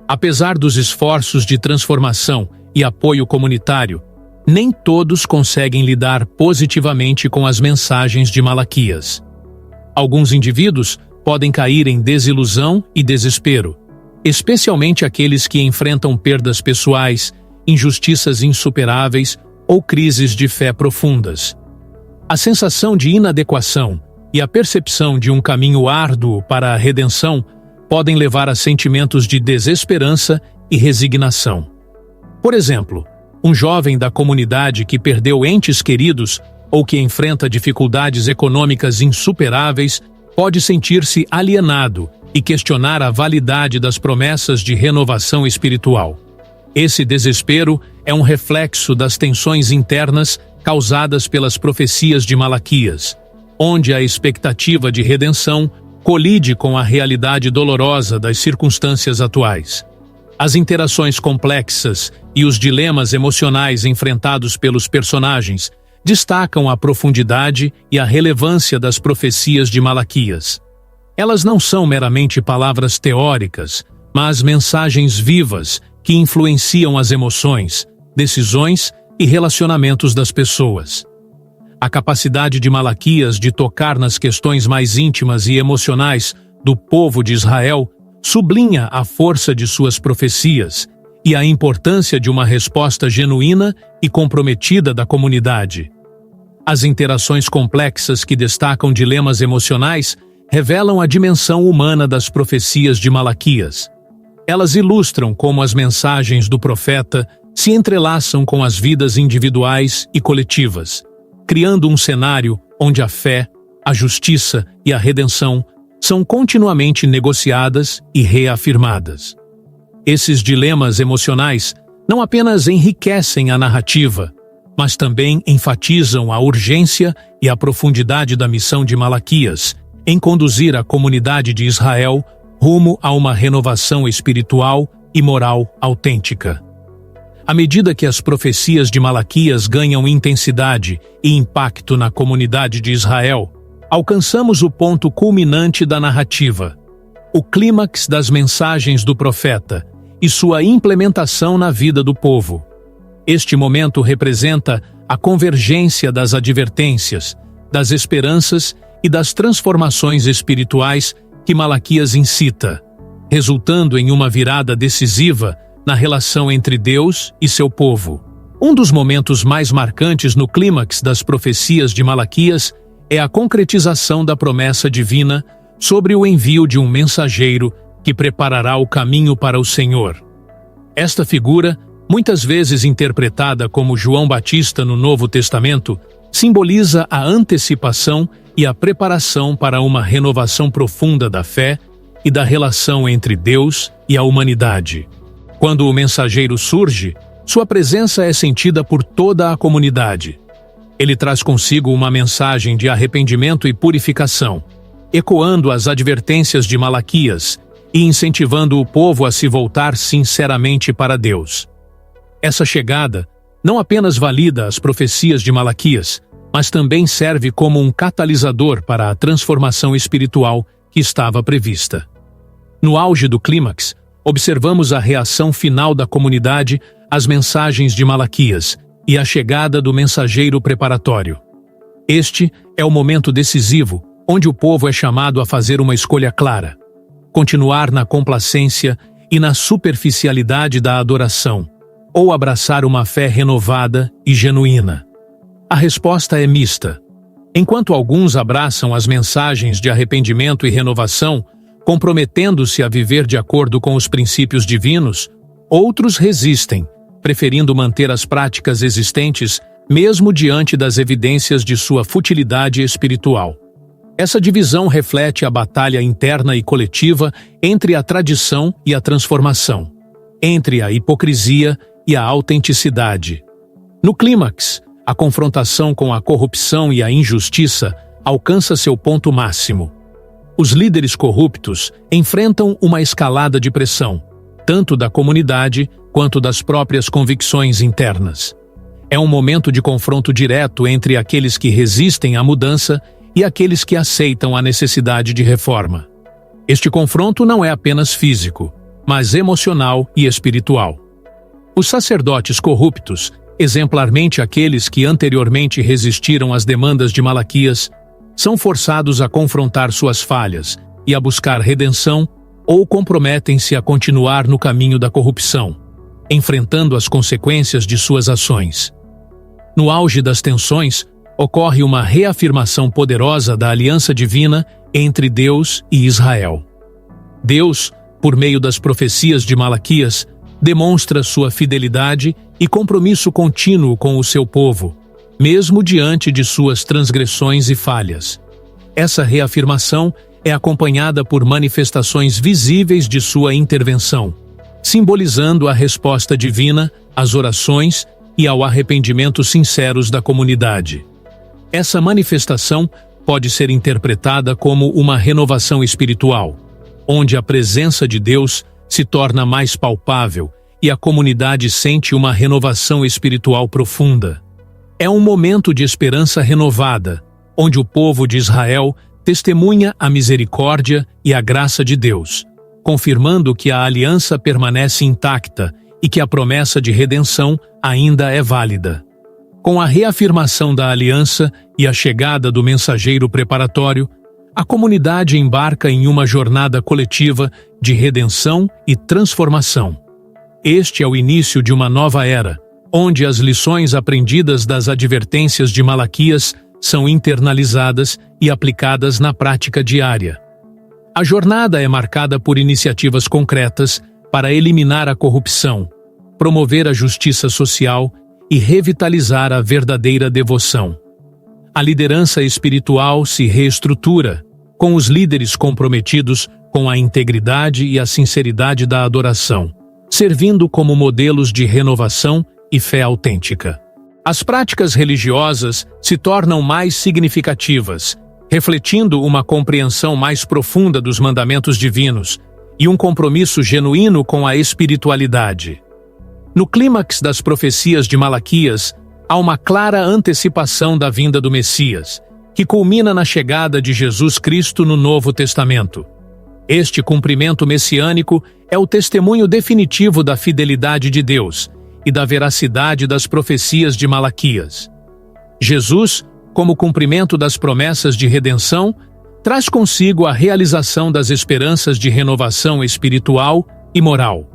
Apesar dos esforços de transformação e apoio comunitário, nem todos conseguem lidar positivamente com as mensagens de Malaquias. Alguns indivíduos podem cair em desilusão e desespero, especialmente aqueles que enfrentam perdas pessoais, injustiças insuperáveis ou crises de fé profundas. A sensação de inadequação e a percepção de um caminho árduo para a redenção podem levar a sentimentos de desesperança e resignação. Por exemplo, um jovem da comunidade que perdeu entes queridos ou que enfrenta dificuldades econômicas insuperáveis pode sentir-se alienado e questionar a validade das promessas de renovação espiritual. Esse desespero é um reflexo das tensões internas causadas pelas profecias de Malaquias, onde a expectativa de redenção colide com a realidade dolorosa das circunstâncias atuais. As interações complexas e os dilemas emocionais enfrentados pelos personagens destacam a profundidade e a relevância das profecias de Malaquias. Elas não são meramente palavras teóricas, mas mensagens vivas que influenciam as emoções, decisões e relacionamentos das pessoas. A capacidade de Malaquias de tocar nas questões mais íntimas e emocionais do povo de Israel sublinha a força de suas profecias e a importância de uma resposta genuína e comprometida da comunidade. As interações complexas que destacam dilemas emocionais revelam a dimensão humana das profecias de Malaquias. Elas ilustram como as mensagens do profeta se entrelaçam com as vidas individuais e coletivas, criando um cenário onde a fé, a justiça e a redenção são continuamente negociadas e reafirmadas. Esses dilemas emocionais não apenas enriquecem a narrativa, mas também enfatizam a urgência e a profundidade da missão de Malaquias em conduzir a comunidade de Israel rumo a uma renovação espiritual e moral autêntica. À medida que as profecias de Malaquias ganham intensidade e impacto na comunidade de Israel, alcançamos o ponto culminante da narrativa, o clímax das mensagens do profeta e sua implementação na vida do povo. Este momento representa a convergência das advertências, das esperanças e das transformações espirituais que Malaquias incita, resultando em uma virada decisiva na relação entre Deus e seu povo. Um dos momentos mais marcantes no clímax das profecias de Malaquias é a concretização da promessa divina sobre o envio de um mensageiro que preparará o caminho para o Senhor. Esta figura, muitas vezes interpretada como João Batista no Novo Testamento, simboliza a antecipação e a preparação para uma renovação profunda da fé e da relação entre Deus e a humanidade. Quando o mensageiro surge, sua presença é sentida por toda a comunidade. Ele traz consigo uma mensagem de arrependimento e purificação, ecoando as advertências de Malaquias e incentivando o povo a se voltar sinceramente para Deus. Essa chegada não apenas valida as profecias de Malaquias, mas também serve como um catalisador para a transformação espiritual que estava prevista. No auge do clímax, observamos a reação final da comunidade às mensagens de Malaquias e a chegada do mensageiro preparatório. Este é o momento decisivo onde o povo é chamado a fazer uma escolha clara: continuar na complacência e na superficialidade da adoração, ou abraçar uma fé renovada e genuína. A resposta é mista. Enquanto alguns abraçam as mensagens de arrependimento e renovação, comprometendo-se a viver de acordo com os princípios divinos, outros resistem, preferindo manter as práticas existentes mesmo diante das evidências de sua futilidade espiritual. Essa divisão reflete a batalha interna e coletiva entre a tradição e a transformação, entre a hipocrisia e a autenticidade. No clímax, a confrontação com a corrupção e a injustiça alcança seu ponto máximo. Os líderes corruptos enfrentam uma escalada de pressão, tanto da comunidade quanto das próprias convicções internas. É um momento de confronto direto entre aqueles que resistem à mudança e aqueles que aceitam a necessidade de reforma. Este confronto não é apenas físico, mas emocional e espiritual. Os sacerdotes corruptos, exemplarmente aqueles que anteriormente resistiram às demandas de Malaquias, são forçados a confrontar suas falhas e a buscar redenção ou comprometem-se a continuar no caminho da corrupção, enfrentando as consequências de suas ações. No auge das tensões, ocorre uma reafirmação poderosa da aliança divina entre Deus e Israel. Deus, por meio das profecias de Malaquias, demonstra sua fidelidade e compromisso contínuo com o seu povo, mesmo diante de suas transgressões e falhas. Essa reafirmação é acompanhada por manifestações visíveis de sua intervenção, simbolizando a resposta divina às orações e ao arrependimento sinceros da comunidade. Essa manifestação pode ser interpretada como uma renovação espiritual, onde a presença de Deus se torna mais palpável e a comunidade sente uma renovação espiritual profunda. É um momento de esperança renovada, onde o povo de Israel testemunha a misericórdia e a graça de Deus, confirmando que a aliança permanece intacta e que a promessa de redenção ainda é válida. Com a reafirmação da aliança e a chegada do mensageiro preparatório, a comunidade embarca em uma jornada coletiva de redenção e transformação. Este é o início de uma nova era, onde as lições aprendidas das advertências de Malaquias são internalizadas e aplicadas na prática diária. A jornada é marcada por iniciativas concretas para eliminar a corrupção, promover a justiça social e revitalizar a verdadeira devoção. A liderança espiritual se reestrutura, com os líderes comprometidos com a integridade e a sinceridade da adoração, servindo como modelos de renovação e fé autêntica. As práticas religiosas se tornam mais significativas, refletindo uma compreensão mais profunda dos mandamentos divinos e um compromisso genuíno com a espiritualidade. No clímax das profecias de Malaquias, há uma clara antecipação da vinda do Messias, que culmina na chegada de Jesus Cristo no Novo Testamento. Este cumprimento messiânico é o testemunho definitivo da fidelidade de Deus e da veracidade das profecias de Malaquias. Jesus, como cumprimento das promessas de redenção, traz consigo a realização das esperanças de renovação espiritual e moral.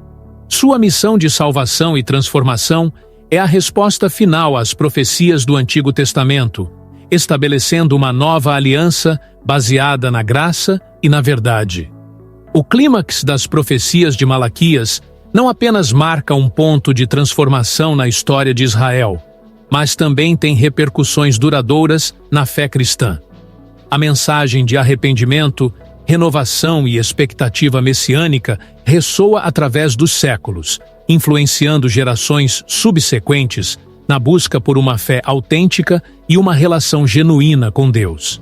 Sua missão de salvação e transformação é a resposta final às profecias do Antigo Testamento, estabelecendo uma nova aliança baseada na graça e na verdade. O clímax das profecias de Malaquias não apenas marca um ponto de transformação na história de Israel, mas também tem repercussões duradouras na fé cristã. A mensagem de arrependimento, renovação e expectativa messiânica ressoa através dos séculos, influenciando gerações subsequentes na busca por uma fé autêntica e uma relação genuína com Deus.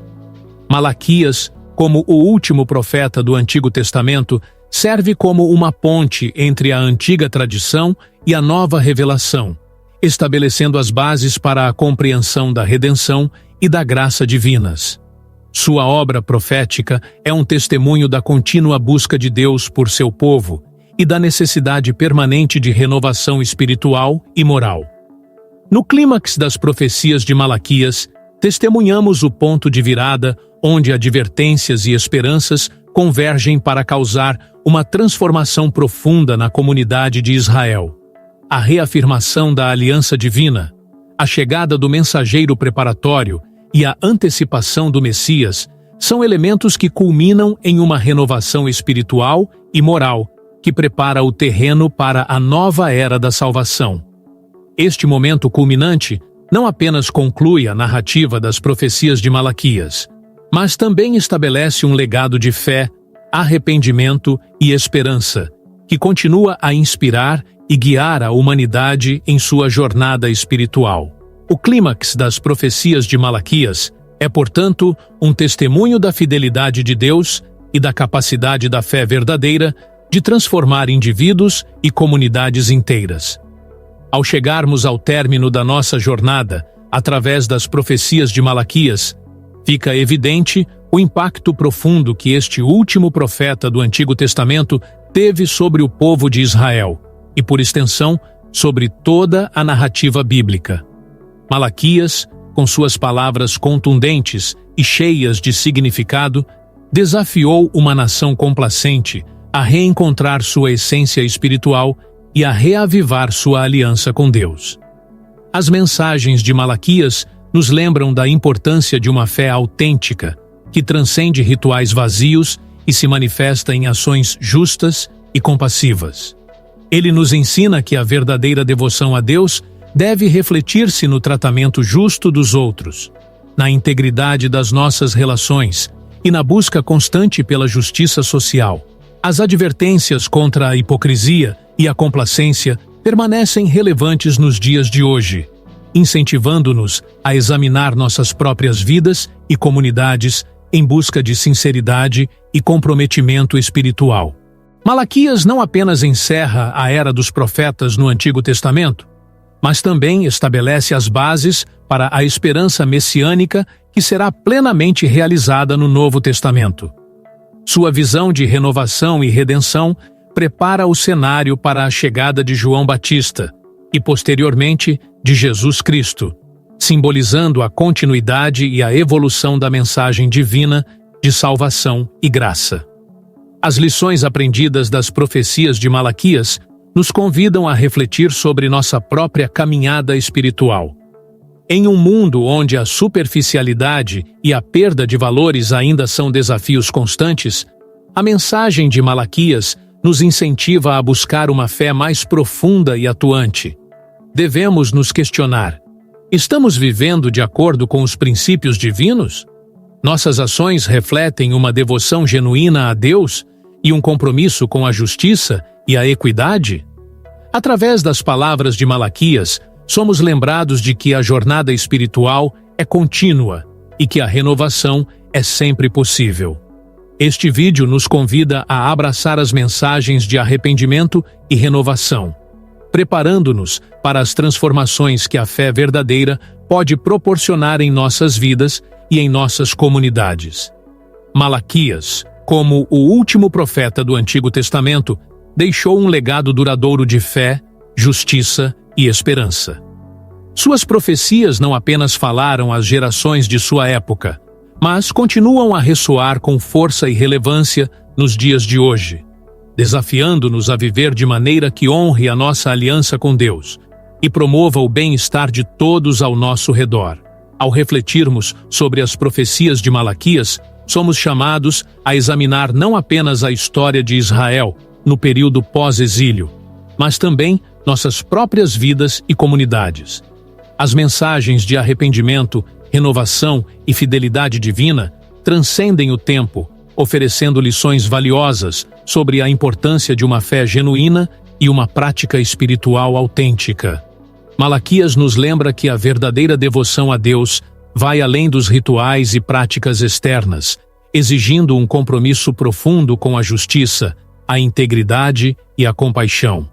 Malaquias, como o último profeta do Antigo Testamento, serve como uma ponte entre a antiga tradição e a nova revelação, estabelecendo as bases para a compreensão da redenção e da graça divinas. Sua obra profética é um testemunho da contínua busca de Deus por seu povo e da necessidade permanente de renovação espiritual e moral. No clímax das profecias de Malaquias, testemunhamos o ponto de virada onde advertências e esperanças convergem para causar uma transformação profunda na comunidade de Israel. A reafirmação da aliança divina, a chegada do mensageiro preparatório e a antecipação do Messias são elementos que culminam em uma renovação espiritual e moral que prepara o terreno para a nova era da salvação. Este momento culminante não apenas conclui a narrativa das profecias de Malaquias, mas também estabelece um legado de fé, arrependimento e esperança, que continua a inspirar e guiar a humanidade em sua jornada espiritual. O clímax das profecias de Malaquias é, portanto, um testemunho da fidelidade de Deus e da capacidade da fé verdadeira de transformar indivíduos e comunidades inteiras. Ao chegarmos ao término da nossa jornada, através das profecias de Malaquias, fica evidente o impacto profundo que este último profeta do Antigo Testamento teve sobre o povo de Israel e, por extensão, sobre toda a narrativa bíblica. Malaquias, com suas palavras contundentes e cheias de significado, desafiou uma nação complacente a reencontrar sua essência espiritual e a reavivar sua aliança com Deus. As mensagens de Malaquias nos lembram da importância de uma fé autêntica, que transcende rituais vazios e se manifesta em ações justas e compassivas. Ele nos ensina que a verdadeira devoção a Deus deve refletir-se no tratamento justo dos outros, na integridade das nossas relações e na busca constante pela justiça social. As advertências contra a hipocrisia e a complacência permanecem relevantes nos dias de hoje, incentivando-nos a examinar nossas próprias vidas e comunidades em busca de sinceridade e comprometimento espiritual. Malaquias não apenas encerra a era dos profetas no Antigo Testamento, mas também estabelece as bases para a esperança messiânica que será plenamente realizada no Novo Testamento. Sua visão de renovação e redenção prepara o cenário para a chegada de João Batista e, posteriormente, de Jesus Cristo, simbolizando a continuidade e a evolução da mensagem divina de salvação e graça. As lições aprendidas das profecias de Malaquias nos convidam a refletir sobre nossa própria caminhada espiritual. Em um mundo onde a superficialidade e a perda de valores ainda são desafios constantes, a mensagem de Malaquias nos incentiva a buscar uma fé mais profunda e atuante. Devemos nos questionar: estamos vivendo de acordo com os princípios divinos? Nossas ações refletem uma devoção genuína a Deus e um compromisso com a justiça e a equidade? Através das palavras de Malaquias, somos lembrados de que a jornada espiritual é contínua e que a renovação é sempre possível. Este vídeo nos convida a abraçar as mensagens de arrependimento e renovação, preparando-nos para as transformações que a fé verdadeira pode proporcionar em nossas vidas e em nossas comunidades. Malaquias, como o último profeta do Antigo Testamento, deixou um legado duradouro de fé, justiça e esperança. Suas profecias não apenas falaram às gerações de sua época, mas continuam a ressoar com força e relevância nos dias de hoje, desafiando-nos a viver de maneira que honre a nossa aliança com Deus e promova o bem-estar de todos ao nosso redor. Ao refletirmos sobre as profecias de Malaquias, somos chamados a examinar não apenas a história de Israel no período pós-exílio, mas também nossas próprias vidas e comunidades. As mensagens de arrependimento, renovação e fidelidade divina transcendem o tempo, oferecendo lições valiosas sobre a importância de uma fé genuína e uma prática espiritual autêntica. Malaquias nos lembra que a verdadeira devoção a Deus vai além dos rituais e práticas externas, exigindo um compromisso profundo com a justiça, a integridade e a compaixão.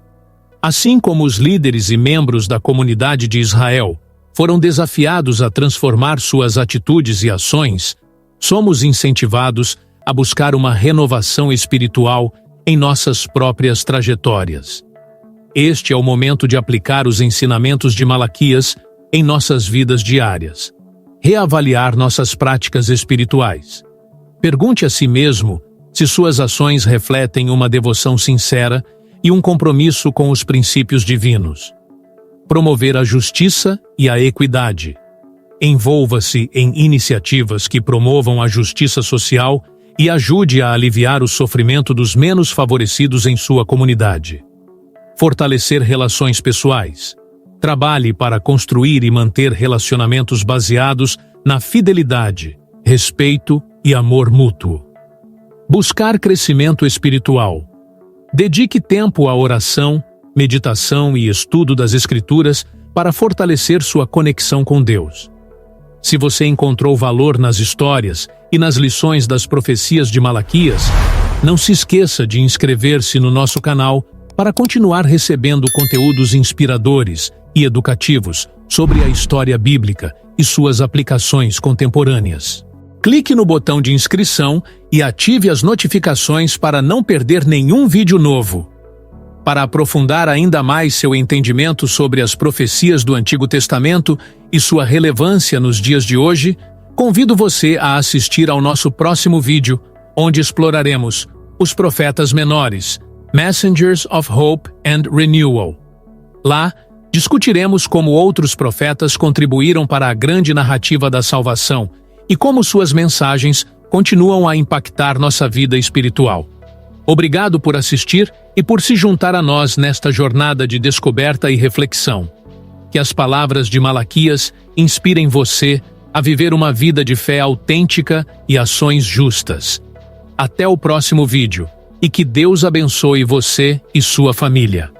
Assim como os líderes e membros da comunidade de Israel foram desafiados a transformar suas atitudes e ações, somos incentivados a buscar uma renovação espiritual em nossas próprias trajetórias. Este é o momento de aplicar os ensinamentos de Malaquias em nossas vidas diárias. Reavaliar nossas práticas espirituais. Pergunte a si mesmo se suas ações refletem uma devoção sincera e um compromisso com os princípios divinos. Promover a justiça e a equidade. Envolva-se em iniciativas que promovam a justiça social e ajude a aliviar o sofrimento dos menos favorecidos em sua comunidade. Fortalecer relações pessoais. Trabalhe para construir e manter relacionamentos baseados na fidelidade, respeito e amor mútuo. Buscar crescimento espiritual. Dedique tempo à oração, meditação e estudo das Escrituras para fortalecer sua conexão com Deus. Se você encontrou valor nas histórias e nas lições das profecias de Malaquias, não se esqueça de inscrever-se no nosso canal para continuar recebendo conteúdos inspiradores e educativos sobre a história bíblica e suas aplicações contemporâneas. Clique no botão de inscrição e ative as notificações para não perder nenhum vídeo novo. Para aprofundar ainda mais seu entendimento sobre as profecias do Antigo Testamento e sua relevância nos dias de hoje, convido você a assistir ao nosso próximo vídeo, onde exploraremos os profetas menores, Messengers of Hope and Renewal. Lá, discutiremos como outros profetas contribuíram para a grande narrativa da salvação e como suas mensagens continuam a impactar nossa vida espiritual. Obrigado por assistir e por se juntar a nós nesta jornada de descoberta e reflexão. Que as palavras de Malaquias inspirem você a viver uma vida de fé autêntica e ações justas. Até o próximo vídeo, e que Deus abençoe você e sua família.